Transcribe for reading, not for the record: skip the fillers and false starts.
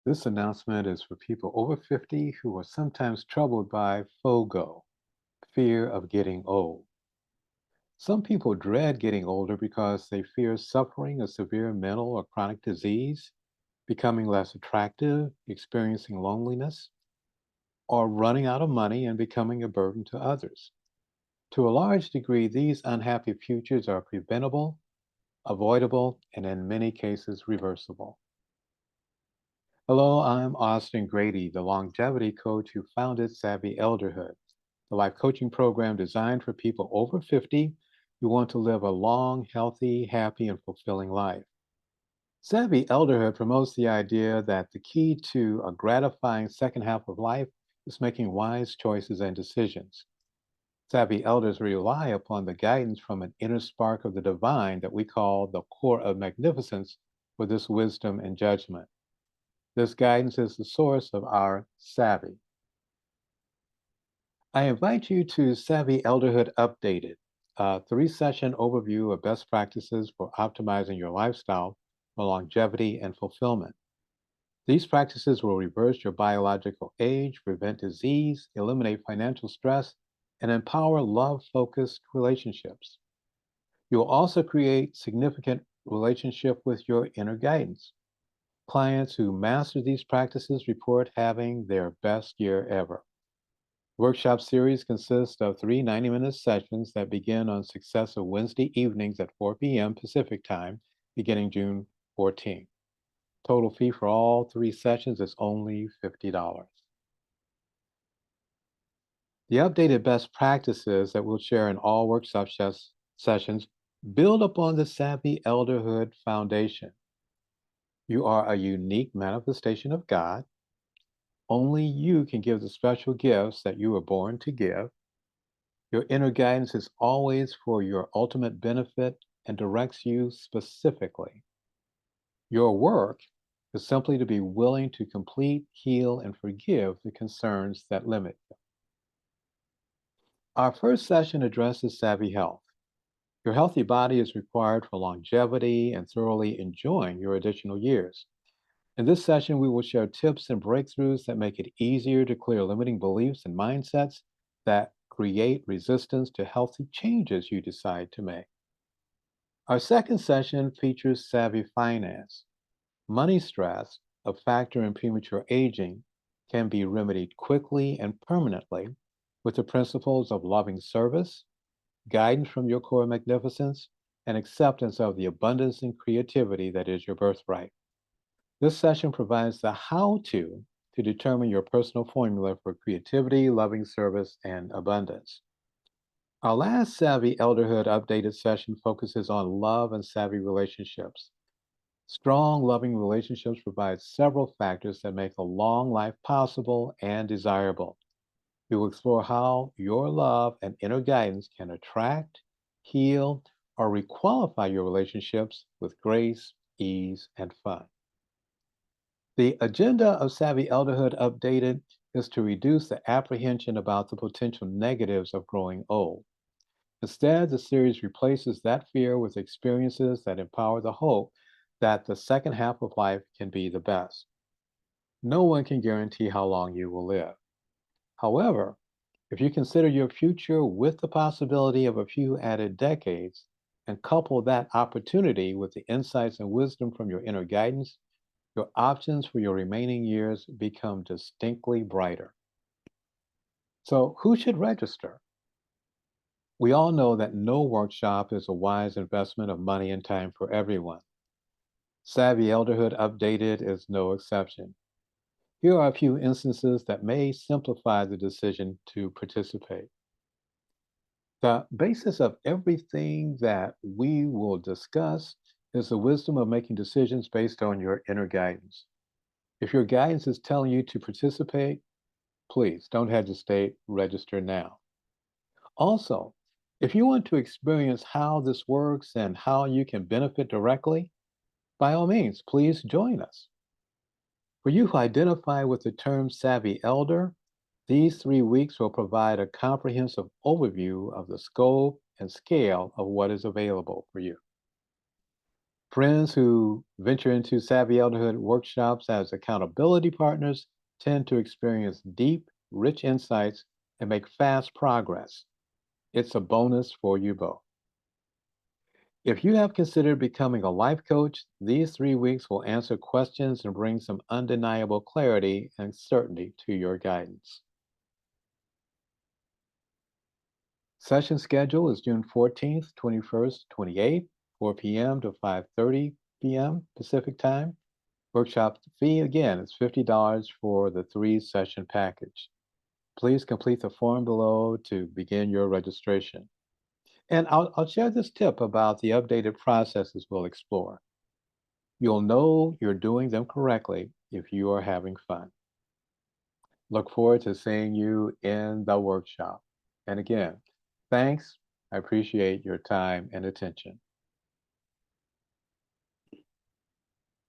This announcement is for people over 50 who are sometimes troubled by FOGO, fear of getting old. Some people dread getting older because they fear suffering a severe mental or chronic disease, becoming less attractive, experiencing loneliness, or running out of money and becoming a burden to others. To a large degree, these unhappy futures are preventable, avoidable, and in many cases, reversible. Hello, I'm Austin Grady, the longevity coach who founded Savvy Elderhood, the life coaching program designed for people over 50 who want to live a long, healthy, happy, and fulfilling life. Savvy Elderhood promotes the idea that the key to a gratifying second half of life is making wise choices and decisions. Savvy elders rely upon the guidance from an inner spark of the divine that we call the core of magnificence for this wisdom and judgment. This guidance is the source of our savvy. I invite you to Savvy Elderhood Updated, a 3 session overview of best practices for optimizing your lifestyle for longevity and fulfillment. These practices will reverse your biological age, prevent disease, eliminate financial stress, and empower love focused relationships. You will also create significant relationship with your inner guidance. Clients who master these practices report having their best year ever. Workshop series consists of three 90-minute sessions that begin on successive Wednesday evenings at 4 p.m. Pacific Time, beginning June 14th. Total fee for all 3 sessions is only $50. The updated best practices that we'll share in all workshop sessions build upon the Savvy Elderhood Foundation. You are a unique manifestation of God. Only you can give the special gifts that you were born to give. Your inner guidance is always for your ultimate benefit and directs you specifically. Your work is simply to be willing to complete, heal, and forgive the concerns that limit you. Our first session addresses savvy health. Your healthy body is required for longevity and thoroughly enjoying your additional years. In this session, we will share tips and breakthroughs that make it easier to clear limiting beliefs and mindsets that create resistance to healthy changes you decide to make. Our second session features savvy finance. Money stress, a factor in premature aging, can be remedied quickly and permanently with the principles of loving service, guidance from your core magnificence, and acceptance of the abundance and creativity that is your birthright. This session provides the how to determine your personal formula for creativity, loving service, and abundance. Our last Savvy Elderhood Updated session focuses on love and savvy relationships. Strong, loving relationships provide several factors that make a long life possible and desirable. We will explore how your love and inner guidance can attract, heal, or requalify your relationships with grace, ease, and fun. The agenda of Savvy Elderhood Updated is to reduce the apprehension about the potential negatives of growing old. Instead, the series replaces that fear with experiences that empower the hope that the second half of life can be the best. No one can guarantee how long you will live. However, if you consider your future with the possibility of a few added decades and couple that opportunity with the insights and wisdom from your inner guidance, your options for your remaining years become distinctly brighter. So, who should register? We all know that no workshop is a wise investment of money and time for everyone. Savvy Elderhood Updated is no exception. Here are a few instances that may simplify the decision to participate. The basis of everything that we will discuss is the wisdom of making decisions based on your inner guidance. If your guidance is telling you to participate, please don't hesitate, register now. Also, if you want to experience how this works and how you can benefit directly, by all means, please join us. For you who identify with the term savvy elder, these 3 weeks will provide a comprehensive overview of the scope and scale of what is available for you. Friends who venture into Savvy Elderhood workshops as accountability partners tend to experience deep, rich insights and make fast progress. It's a bonus for you both. If you have considered becoming a life coach, these 3 weeks will answer questions and bring some undeniable clarity and certainty to your guidance. Session schedule is June 14th, 21st, 28th, 4 p.m. to 5:30 p.m. Pacific Time. Workshop fee again is $50 for the 3 session package. Please complete the form below to begin your registration. And I'll share this tip about the updated processes we'll explore. You'll know you're doing them correctly if you are having fun. Look forward to seeing you in the workshop. And again, thanks. I appreciate your time and attention.